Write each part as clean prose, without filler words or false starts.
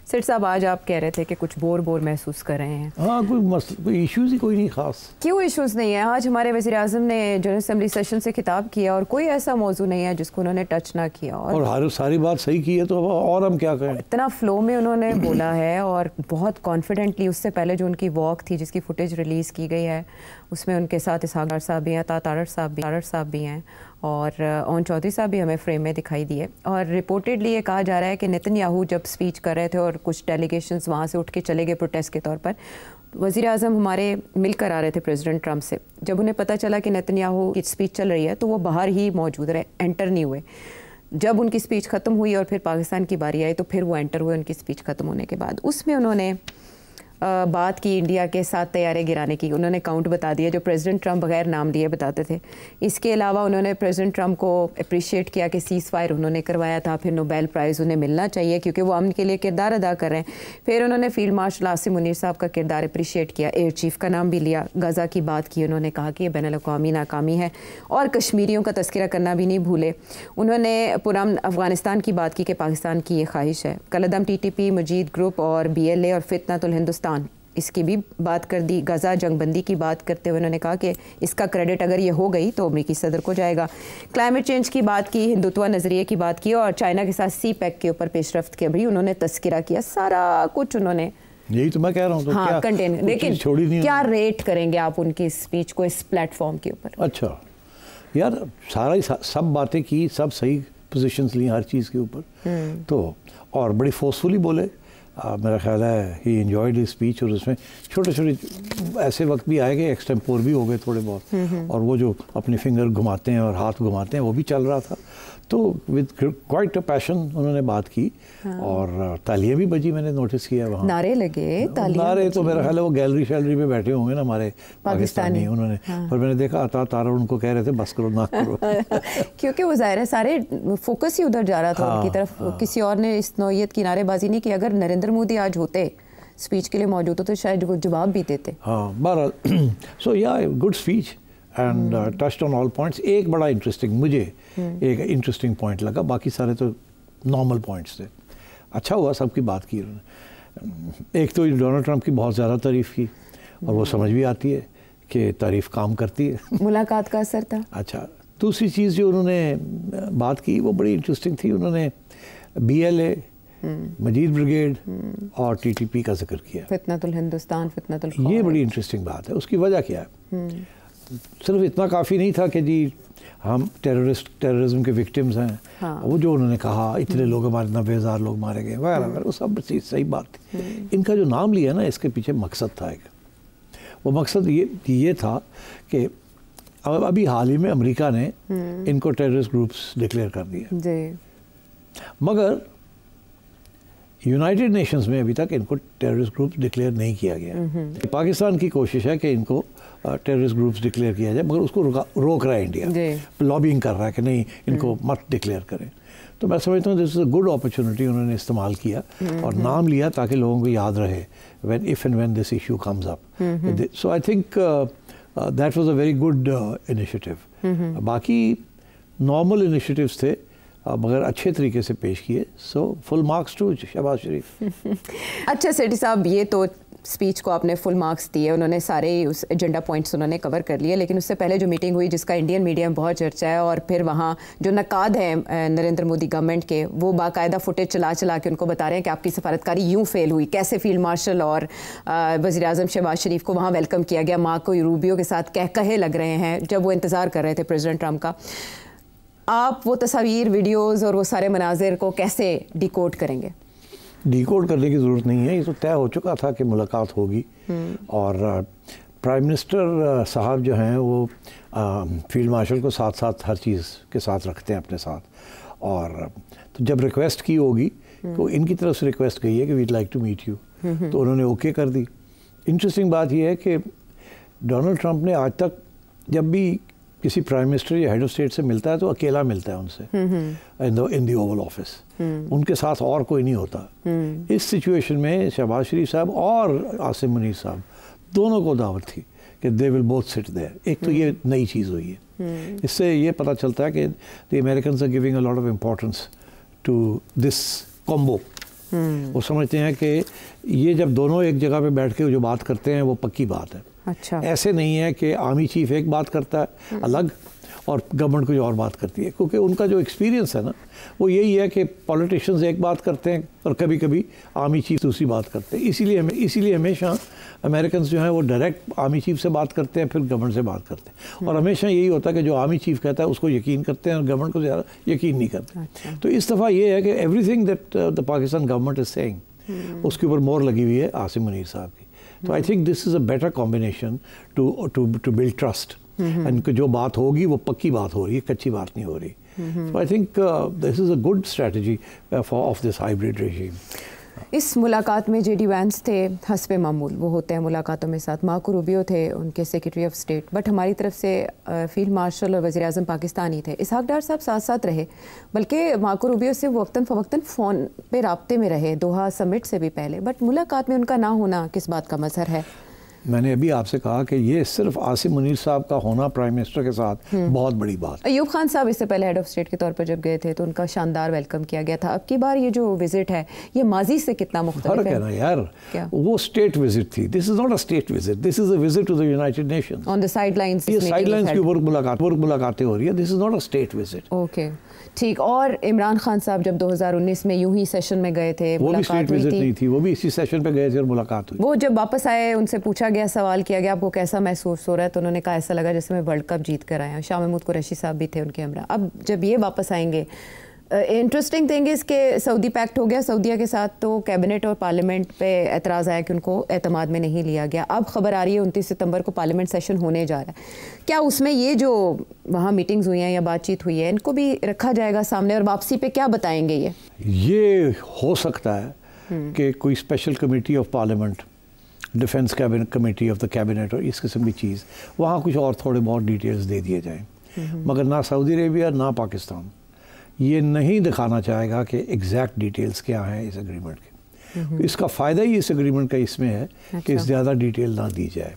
सेठ साहब, आज आप कह रहे थे कि कुछ बोर महसूस कर रहे हैं। हाँ, कोई इश्यूज ही कोई नहीं खास। क्यों इश्यूज नहीं है? आज हमारे वज़ीर आज़म ने जनरल असेंबली सेशन से खिताब किया और कोई ऐसा मौजू नहीं है जिसको उन्होंने टच ना किया, और सारी बात सही की है, तो और हम क्या कहें। इतना फ्लो में उन्होंने बोला है और बहुत कॉन्फिडेंटली। उससे पहले जो उनकी वॉक थी जिसकी फुटेज रिलीज़ की गई है, उसमें उनके साथ इसहाक साहब भी हैं, तारड़ साहब भी हैं, और ओन चौधरी साहब भी हमें फ्रेम में दिखाई दिए। और रिपोर्टेडली ये कहा जा रहा है कि नेतन्याहू जब स्पीच कर रहे थे और कुछ डेलीगेशंस वहाँ से उठ के चले गए प्रोटेस्ट के तौर पर, वज़ीर आज़म हमारे मिलकर आ रहे थे प्रेसिडेंट ट्रंप से। जब उन्हें पता चला कि नेतन्याहू की स्पीच चल रही है तो वो बाहर ही मौजूद रहे, एंटर नहीं हुए। जब उनकी स्पीच ख़त्म हुई और फिर पाकिस्तान की बारी आई तो फिर वो एंटर हुए उनकी स्पीच ख़त्म होने के बाद। उसमें उन्होंने बात की इंडिया के 7 तैयारे गिराने की। उन्होंने काउंट बता दिया जो प्रेसिडेंट ट्रंप बगैर नाम लिए बताते थे। इसके अलावा उन्होंने प्रेसिडेंट ट्रंप को अप्रिशिएट किया कि सीज़ फायर उन्होंने करवाया था, फिर नोबेल प्राइज़ उन्हें मिलना चाहिए क्योंकि वो अमन के लिए किरदार अदा कर रहे हैं। फिर उन्होंने फील्ड मार्शल आसिम मुनीर साहब का किरदार अप्रिशिएट किया, एयर चीफ का नाम भी लिया, गज़ा की बात की। उन्होंने कहा कि ये बैनुल-अक़वामी नाकामी है और कश्मीरियों का तज़किरा करना भी नहीं भूले। उन्होंने पुरान अफ़गानिस्तान की बात की कि पाकिस्तान की ये ख्वाहिश है। कलअदम TTP, मजीद ग्रुप और BLA और फितनतुल हिंदुस्तान, इसकी भी बात कर दी। गज़ा जंगबंदी की बात करते हुए उन्होंने कहा कि इसका क्रेडिट अगर ये हो गई तो अमरीकी सदर को जाएगा। क्लाइमेट चेंज की बात की, हिंदुत्व नज़रिए की बात की और चाइना के साथ CPEC के ऊपर पेशरफ्त के भी उन्होंने तस्करा किया। सारा कुछ उन्होंने, यही तो मैं कह रहा हूँ। तो हाँ, कंटेन। लेकिन क्या रेट करेंगे आप उनकी स्पीच को इस प्लेटफॉर्म के ऊपर? अच्छा यार, सब बातें की, सब सही पोजीशंस ली हर चीज़ के ऊपर, तो और बड़ी फोर्सफुली बोले। मेरा ख्याल है ही एंजॉयड हिज स्पीच। और उसमें छोटे छोटे ऐसे वक्त भी आए कि एक्सटेम्पोर भी हो गए थोड़े बहुत, और वो जो अपने फिंगर घुमाते हैं और हाथ घुमाते हैं वो भी चल रहा था। तो विद क्वाइट अ पैशन उन्होंने बात की। हाँ। और तालियां भी बजी, मैंने नोटिस किया वहाँ नारे लगे। नारे तो मेरा ख्याल है वो गैलरी शैलरी में बैठे होंगे ना हमारे पाकिस्तानी। उन्होंने हाँ। पर मैंने देखा तारा उनको कह रहे थे बस करो ना करो क्योंकि वो ज़ाहिर है सारे फोकस ही उधर जा रहा था उनकी तरफ। किसी और ने इस नौयत की नारेबाजी नहीं की। अगर नरेंद्र मोदी आज होते, स्पीच के लिए मौजूद होते, शायद वो जवाब भी देते। हाँ, बहरहाल सो या good speech and touched on all points. एक बड़ा इंटरेस्टिंग, मुझे एक इंटरेस्टिंग पॉइंट लगा, बाकी सारे तो नॉर्मल पॉइंट्स थे। अच्छा हुआ सबकी बात की उन्होंने। एक तो डोनाल्ड ट्रंप की बहुत ज़्यादा तारीफ़ की, और वो समझ भी आती है कि तारीफ़ काम करती है। मुलाकात का असर था। अच्छा, दूसरी चीज़ जो उन्होंने बात की वो बड़ी इंटरेस्टिंग थी। उन्होंने BLA, मजीद ब्रिगेड और TTP का जिक्र किया। फितनतुल हिंदुस्तान, फितनतुल, ये बड़ी इंटरेस्टिंग बात है। उसकी वजह क्या है? सिर्फ इतना काफ़ी नहीं था कि जी हम टेररिज्म के विक्टिम्स हैं। हाँ। वो जो उन्होंने कहा इतने लोग हमारे 90,000 लोग मारे गए वगैरह वगैरह, वो सब चीज़ सही बात थी। इनका जो नाम लिया ना, इसके पीछे मकसद था एक। वो मकसद ये था कि अभी हाल ही में अमेरिका ने इनको टेररिस्ट ग्रुप्स डिक्लेयर कर दिया, मगर यूनाइटेड नेशंस में अभी तक इनको टेररिस्ट ग्रुप्स डिक्लेयर नहीं किया गया। पाकिस्तान की कोशिश है कि इनको टेररिस्ट ग्रुप्स डिक्लेयर किया जाए, मगर उसको रोक रहा है इंडिया, लॉबिंग कर रहा है कि नहीं इनको मत डिक्लेयर करें। तो मैं समझता हूँ this is a good opportunity उन्होंने इस्तेमाल किया और नाम लिया ताकि लोगों को याद रहे if and when this issue comes up. So I think that was a very good initiative. बाकी नॉर्मल इनिशिएटिव्स थे मगर अच्छे तरीके से पेश किए। So full marks to Shahbaz Sharif. अच्छा सेठी साहब, ये तो स्पीच को आपने फुल मार्क्स दिए, उन्होंने सारे उस एजेंडा पॉइंट्स उन्होंने कवर कर लिए। लेकिन उससे पहले जो मीटिंग हुई जिसका इंडियन मीडिया में बहुत चर्चा है, और फिर वहाँ जो नकाद हैं नरेंद्र मोदी गवर्नमेंट के, वो बाकायदा फुटेज चला के उनको बता रहे हैं कि आपकी सफारतकारी यूँ फेल हुई, कैसे फील्ड मार्शल और वज़ीर आज़म शहबाज शरीफ को वहाँ वेलकम किया गया, मार्को रूबियो के साथ कहे लग रहे हैं जब वो इंतज़ार कर रहे थे प्रेसिडेंट ट्रंप का। आप वो तस्वीर, वीडियोज़ और वो सारे मनाजिर को कैसे डिकोड करेंगे? डिकोड करने की ज़रूरत नहीं है, ये तो तय हो चुका था कि मुलाकात होगी। और प्राइम मिनिस्टर साहब जो हैं वो फील्ड मार्शल को साथ साथ हर चीज़ के साथ रखते हैं अपने साथ। और तो जब रिक्वेस्ट की होगी तो इनकी तरफ से रिक्वेस्ट गई है कि we'd like to meet you, तो उन्होंने ओके कर दी। इंटरेस्टिंग बात यह है कि डोनाल्ड ट्रंप ने आज तक जब भी किसी प्राइम मिनिस्टर या हेड ऑफ स्टेट से मिलता है तो अकेला मिलता है उनसे इन द ओवल ऑफिस, उनके साथ और कोई नहीं होता। इस सिचुएशन में शहबाज शरीफ साहब और आसिम मुनीर साहब दोनों को दावत थी कि they will both sit there. एक तो ये नई चीज़ हुई है, इससे ये पता चलता है कि the Americans are giving a lot of importance to this combo वो समझते हैं कि ये जब दोनों एक जगह पे बैठ के जो बात करते हैं वो पक्की बात है। अच्छा, ऐसे नहीं है कि आर्मी चीफ एक बात करता है अलग और गवर्नमेंट कुछ और बात करती है, क्योंकि उनका जो एक्सपीरियंस है ना वो यही है कि पॉलिटिशियंस एक बात करते हैं और कभी कभी आर्मी चीफ दूसरी बात करते हैं। इसीलिए हमेशा अमेरिकन जो हैं वो डायरेक्ट आर्मी चीफ से बात करते हैं, फिर गवर्नमेंट से बात करते हैं, और हमेशा यही होता है कि जो आर्मी चीफ कहता है उसको यकीन करते हैं और गवर्नमेंट को ज़्यादा यकीन नहीं करते। अच्छा। तो इस दफ़ा ये है कि everything that the Pakistan government is saying उसके ऊपर मोहर लगी हुई है आसिम मुनीर साहब की। तो I think this is a better combination to build trust, and जो बात होगी वो पक्की बात हो रही है, कच्ची बात नहीं हो रही। So I think this is a good strategy of this hybrid regime. इस मुलाकात में जेडी वैंस थे, हस्बे मामूल वो होते हैं मुलाकातों में साथ, मार्को रूबियो थे उनके सेक्रेटरी ऑफ स्टेट, बट हमारी तरफ से फील्ड मार्शल और वज़ीर आज़म पाकिस्तानी थे। इसहाक डार साहब साथ साथ रहे, बल्कि मार्को रूबियो से वक्तन फ़वक्तन फ़ोन पे राब्ते में रहे, दोहा समिट से भी पहले, बट मुलाकात में उनका ना होना किस बात का मज़हर है? मैंने अभी आपसे कहा कि ये सिर्फ आसिम मुनीर साहब का होना प्राइम मिनिस्टर के साथ बहुत बड़ी बात है। अयूब खान साहब इससे पहले हेड ऑफ स्टेट के तौर पर जब गए थे तो उनका शानदार वेलकम किया गया था। अब की बार ये जो विजिट है ये माजी से कितना मुख्तलिफ है? ना यार, क्या? वो स्टेट विजिट थी, this is not a state visit, this is a visit to the United Nations. On the sidelines, ये साइडलाइंस की मुलाकातें हो रही है, this is not a state visit. Okay, ठीक। और इमरान खान साहब जब 2019 में यूं ही सेशन में गए थे, वो भी स्टेट विजिट नहीं थी, वो भी इसी सेशन पे गए थे और मुलाकात हुई। वो जब वापस आए उनसे पूछा गया, सवाल किया गया आपको कैसा महसूस हो रहा है, तो उन्होंने कहा ऐसा लगा जैसे मैं वर्ल्ड कप जीत कर आया हूँ। शाह महमूद कुरैशी साहब भी थे उनके हमरा। अब जब ये वापस आएंगे, इंटरेस्टिंग थिंग इज़ के सऊदी पैक्ट हो गया सऊदीया के साथ, तो कैबिनेट और पार्लियामेंट पे एतराज़ आया कि उनको एतमाद में नहीं लिया गया। अब खबर आ रही है 29 सितंबर को पार्लियामेंट सेशन होने जा रहा है, क्या उसमें ये जो वहाँ मीटिंग्स हुई हैं या बातचीत हुई है इनको भी रखा जाएगा सामने, और वापसी पे क्या बताएंगे? ये हो सकता है कि कोई special committee of parliament, defence cabinet committee of the cabinet और इस किस्म की चीज़, वहाँ कुछ और थोड़े बहुत डिटेल्स दे दिए जाएँ, मगर ना सऊदी अरेबिया ना पाकिस्तान ये नहीं दिखाना चाहेगा कि एग्जैक्ट डिटेल्स क्या हैं इस एग्रीमेंट के। इसका फ़ायदा ही इस एग्रीमेंट का इसमें है कि ज़्यादा डिटेल ना दी जाए।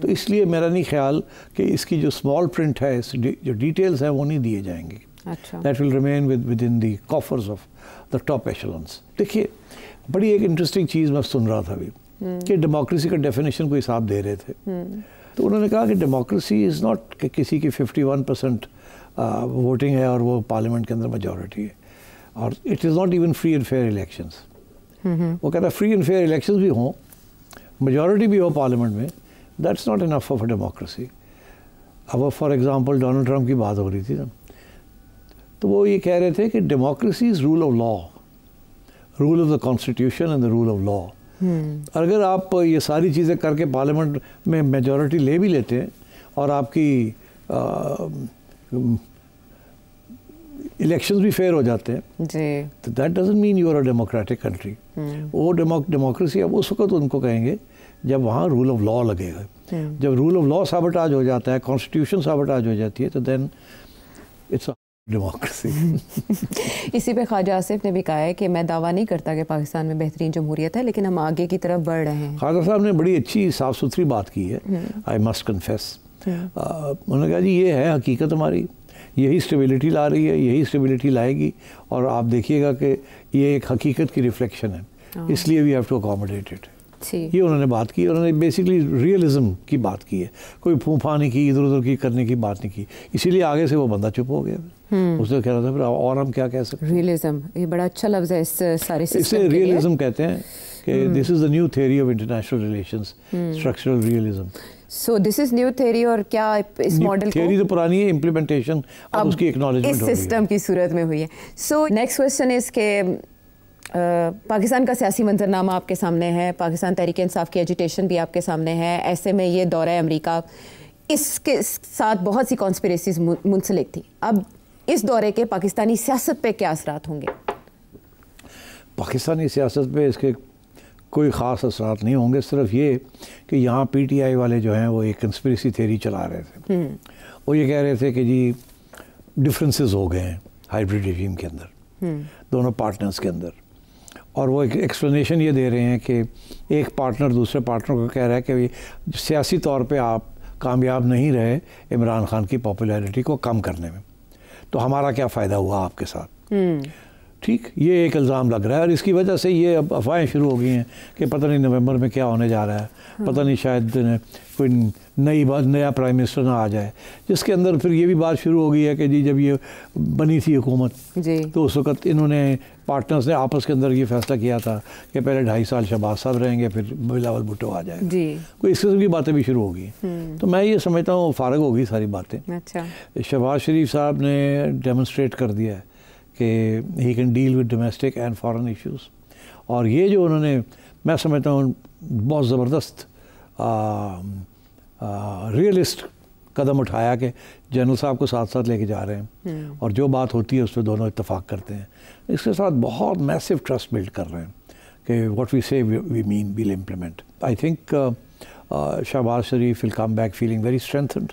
तो इसलिए मेरा नहीं ख्याल कि इसकी जो स्मॉल प्रिंट है, जो डिटेल्स हैं वो नहीं दिए जाएंगे। That will remain within the coffers of the top echelons. देखिए, बड़ी एक इंटरेस्टिंग चीज़ मैं सुन रहा था अभी कि डेमोक्रेसी का डेफिनेशन कोई साहब दे रहे थे, तो उन्होंने कहा कि डेमोक्रेसी इज़ नॉट कि किसी की 51% वोटिंग है और वो पार्लियामेंट के अंदर मेजॉरिटी है, और it is not even free and fair elections. वो कहता है फ्री एंड फेयर इलेक्शंस भी हों, मेजॉरिटी भी हो पार्लियामेंट में, that's not enough of democracy. अब फॉर एग्जांपल डोनाल्ड ट्रंप की बात हो रही थी ना, तो वो ये कह रहे थे कि democracy is rule of law, rule of the constitution and the rule of law. अगर आप ये सारी चीज़ें करके पार्लियामेंट में मेजॉरिटी ले भी लेते हैं और आपकी इलेक्शंस भी फेयर हो जाते हैं, तो that doesn't mean you are a democratic country. वो डेमोक्रेसी अब उस वक्त उनको कहेंगे जब वहाँ रूल ऑफ लॉ लगेगा। जब रूल ऑफ लॉ साबटाज हो जाता है, कॉन्स्टिट्यूशन साबटाज हो जाती है, तो देन इट्स अ डेमोक्रेसी। इसी पे ख्वाजा आसिफ ने भी कहा है कि मैं दावा नहीं करता कि पाकिस्तान में बेहतरीन जमहूरियत है, लेकिन हम आगे की तरफ बढ़ रहे हैं। ख्वाजा साहब ने बड़ी अच्छी साफ़ सुथरी बात की है, आई मस्ट कन्फेस। उन्होंने कहा जी ये है हकीकत हमारी, यही स्टेबिलिटी ला रही है, यही स्टेबिलिटी लाएगी, और आप देखिएगा कि ये एक हकीकत की रिफ्लेक्शन है, इसलिए we have to accommodate it. ये उन्होंने बात की, उन्होंने बेसिकली रियलिज्म की बात की है, कोई फूफा नहीं की, इधर उधर की करने की बात नहीं की, इसीलिए आगे से वो बंदा चुप हो गया। उसने कह रहा था फिर और हम क्या कह सकते हैं। रियलिज्म, ये बड़ा अच्छा लफ्ज़ है इस सारे सिस्टम इसे रियलिज्म कहते हैं कि this is the new theory of international relations, structural realism. So this is new theory, और क्या इस मॉडल को, थ्योरी तो पुरानी है, इम्प्लीमेंटेशन अब उसकी एक्नॉलेजमेंट हो रही है, इस सिस्टम की सूरत में हुई है। सो नेक्स्ट क्वेश्चन इज के पाकिस्तान का सियासी मंजरनामा आपके सामने है, पाकिस्तान तहरीक इंसाफ की एजिटेशन भी आपके सामने है, ऐसे में ये दौरा अमेरिका, इसके साथ बहुत सी कॉन्स्पिरेसीज मुंसलिक थी। अब इस दौरे के पाकिस्तानी सियासत पे क्या असरात होंगे? पाकिस्तानी सियासत पे इसके कोई ख़ास असरात नहीं होंगे, सिर्फ ये कि यहाँ PTI वाले जो हैं वो एक कंस्पिरेसी थ्योरी चला रहे थे। वो ये कह रहे थे कि जी डिफरेंसेस हो गए हैं हाइब्रिड रेजिम के अंदर, दोनों पार्टनर्स के अंदर, और वो एक एक्सप्लेनेशन ये दे रहे हैं कि एक पार्टनर दूसरे पार्टनर को कह रहा है कि सियासी तौर पे आप कामयाब नहीं रहे इमरान खान की पॉपुलैरिटी को कम करने में, तो हमारा क्या फ़ायदा हुआ आपके साथ। ठीक, ये एक इल्ज़ाम लग रहा है और इसकी वजह से ये अब अफवाहें शुरू हो गई हैं कि पता नहीं नवंबर में क्या होने जा रहा है। हाँ। पता नहीं शायद कोई नया प्राइम मिनिस्टर ना आ जाए, जिसके अंदर फिर ये भी बात शुरू हो गई है कि जी जब ये बनी थी हुकूमत तो उस वक्त इन्होंने पार्टनर्स ने आपस के अंदर ये फैसला किया था कि पहले 2.5 साल शहबाज साहब रहेंगे, फिर बिलावल भुट्टो आ जाएगा। कोई इस किस्म की बातें भी शुरू हो गई। तो मैं ये समझता हूँ फारग हो गई सारी बातें। अच्छा, शहबाज शरीफ साहब ने डेमोन्स्ट्रेट कर दिया है कि he can deal with domestic and foreign issues, और ये जो उन्होंने, मैं समझता हूँ बहुत ज़बरदस्त रियलिस्ट कदम उठाया कि जनरल साहब को साथ साथ लेके जा रहे हैं और जो बात होती है उस पर दोनों इत्तेफाक करते हैं। इसके साथ बहुत मैसिव ट्रस्ट बिल्ड कर रहे हैं कि what we say we mean will implement. I think Shahbaz Sharif will come back feeling very strengthened,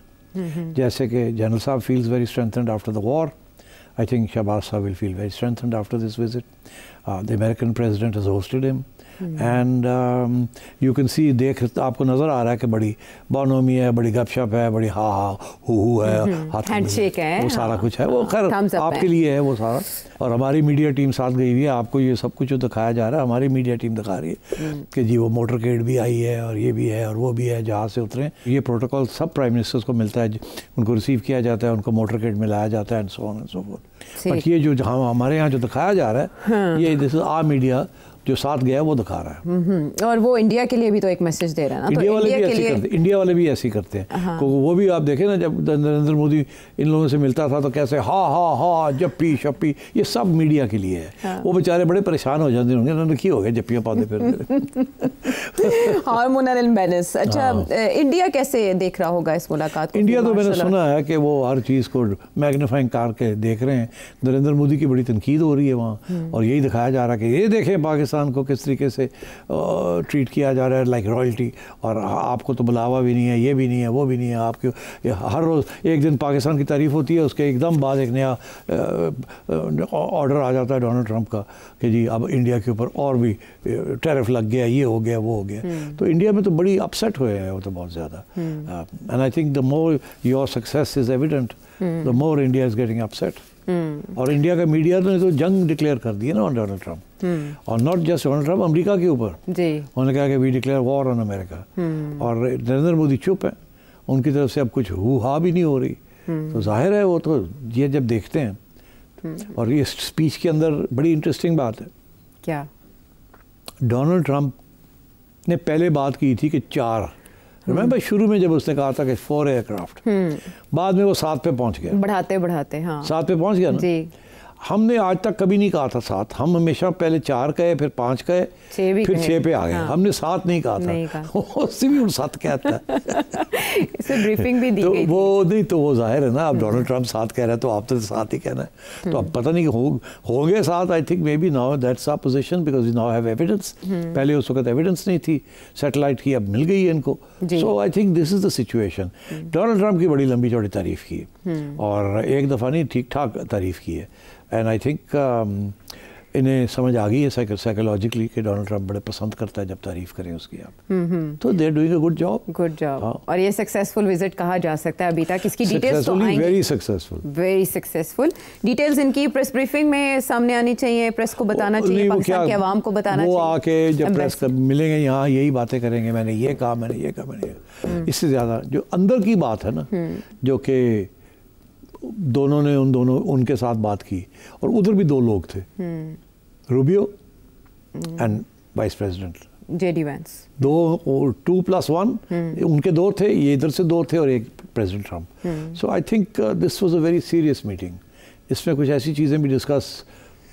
जैसे कि जनरल साहब feels very strengthened after the war. I think Shahbaz Shah will feel very strengthened after this visit. The American president has hosted him. And you can see, देख आपको नज़र आ रहा है कि बड़ी बोनोमी है, बड़ी गपशप है, बड़ी हा हू है, हैंडशेक है, वो सारा कुछ है। वो खैर आपके लिए है वो सारा, और हमारी मीडिया टीम साथ गई हुई है। आपको ये सब कुछ जो दिखाया जा रहा है हमारी मीडिया टीम दिखा रही है कि जी वो मोटरकेड भी आई है और ये भी है और वो भी है, जहाज़ से उतरे। ये प्रोटोकॉल सब प्राइम मिनिस्टर्स को मिलता है, उनको रिसीव किया जाता है, उनको मोटरकेड में लाया जाता है and so on and so fourth. But ये जो हमारे यहाँ जो दिखाया जा रहा है ये दिस इज आवर मीडिया जो साथ गया वो दिखा रहा है। और वो इंडिया के लिए भी तो एक मैसेज दे रहा है ना। इंडिया वाले भी ऐसे करते, इंडिया वाले भी ऐसे करते हैं। तो वो भी आप देखें ना, जब नरेंद्र मोदी इन लोगों से मिलता था तो कैसे हा जप्पी शप्पी, ये सब मीडिया के लिए है। वो बेचारे बड़े परेशान हो जाते होंगे, उन्होंने क्यों हो गए जप्पियाँ पाते फिर। Hormonal imbalance. अच्छा, इंडिया कैसे देख रहा होगा इस मुलाकात को? इंडिया तो मैंने सुना है कि वो हर चीज़ को मैग्नीफाइंग करके देख रहे हैं। नरेंद्र मोदी की बड़ी तनकीद हो रही है वहाँ, और यही दिखाया जा रहा है कि ये देखें पाकिस्तान को किस तरीके से ट्रीट किया जा रहा है लाइक रॉयल्टी, और आपको तो बुलावा भी नहीं है, ये भी नहीं है, वो भी नहीं है। आपके हर रोज़ एक दिन पाकिस्तान की तारीफ़ होती है, उसके एकदम बाद एक नया ऑर्डर आ जाता है डोनाल्ड ट्रंप का कि जी अब इंडिया के ऊपर और भी टैरिफ लग गया, ये हो गया, वो हो गया। तो इंडिया में तो बड़ी अपसेट हुए हैं वो तो बहुत ज़्यादा। And I think the more your success is evident, the more India is getting upset. और इंडिया का मीडिया ने तो जंग डिक्लेयर कर दी है ना ऑन डोनाल्ड ट्रंप, और not just Donald Trump, America के ऊपर। उन्होंने कहा कि we declare war on America, और नरेंद्र मोदी चुप है, उनकी तरफ से अब कुछ हु-हा भी नहीं हो रही। तो जाहिर है वो तो ये जब देखते हैं। और ये स्पीच के अंदर बड़ी इंटरेस्टिंग बात है। क्या? डोनाल्ड ट्रंप ने पहले बात की थी कि 4, रिमेंबर शुरू में जब उसने कहा था कि 4 एयरक्राफ्ट, बाद में वो 7 पे पहुंच गया, बढ़ाते बढ़ाते। हाँ, 7 पे पहुंच गया ना जी। हमने आज तक कभी नहीं कहा था 7, हम हमेशा पहले 4 कहे, फिर 5 कहे, फिर 6 पे आ गए। हाँ। हमने 7 नहीं कहा था, उससे भी 7 कहता है। इसे ब्रीफिंग भी दी गई वो नहीं, तो वो जाहिर है ना, अब डोनाल्ड ट्रंप 7 कह रहा है तो आप तो 7 ही कहना है। तो अब पता नहीं होंगे 7। I think maybe now that's our position because we now have evidence. पहले उस वक्त एविडेंस नहीं थी सैटेलाइट की, अब मिल गई है इनको। So I think this is the situation. Donald Trump की बड़ी लंबी चौड़ी तारीफ की और एक दफ़ा नहीं, ठीक ठाक तारीफ की है। एंड आई थिंक इन्हें समझ आ गई है साइकोलॉजिकली कि डोनाल्ड ट्रंप बड़े पसंद करता है जब तारीफ करें उसकी आप। तो they are doing a good job. और ये सक्सेसफुल विजिट कहा जा सकता है अभी तक। इसकी डिटेल्स तो आएंगी, वेरी सक्सेसफुल। डिटेल्स इनकी प्रेस ब्रीफिंग में सामने आनी चाहिए, प्रेस को बताना चाहिए, पाकिस्तान की आवाम को बताना चाहिए। वो आके जब प्रेस मिलेंगे यहाँ यही बातें करेंगे, मैंने ये कहा, मैंने ये कहा, मैंने ये। इससे ज़्यादा जो अंदर की बात है ना, जो कि दोनों ने उनके साथ बात की, और उधर भी 2 लोग थे, Rubio and vice president JD Vance, 2+1 उनके 2 थे, ये इधर से 2 थे, और एक president Trump. So I think this was a very serious meeting. इसमें कुछ ऐसी चीज़ें भी डिस्कस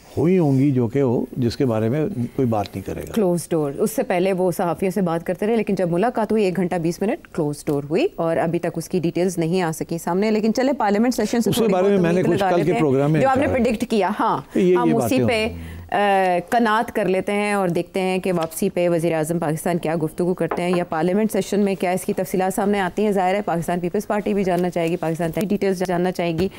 हुई होंगी जो कि हो, जिसके बारे में कोई बात नहीं करेगा क्लोज डोर। उससे पहले वो सहाफ़ियों से बात करते रहे, लेकिन जब मुलाकात हुई 1 घंटा 20 मिनट क्लोज डोर हुई, और अभी तक उसकी डिटेल्स नहीं आ सकी सामने। लेकिन चले पार्लियामेंट सेशन से उसके बारे में मैंने कुछ कल के प्रोग्राम में जो आपने प्रेडिक्ट किया, हाँ हम उसी पे कनात कर लेते हैं और देखते हैं कि वापसी पे वज़ीर आज़म पाकिस्तान क्या गुफ्तगू करते हैं, या पार्लियामेंट सेशन में क्या इसकी तफसीलात सामने आती हैं। ज़ाहिर है पाकिस्तान पीपल्स पार्टी भी जानना चाहेगी, पाकिस्तान की डिटेल्स जानना चाहेगी,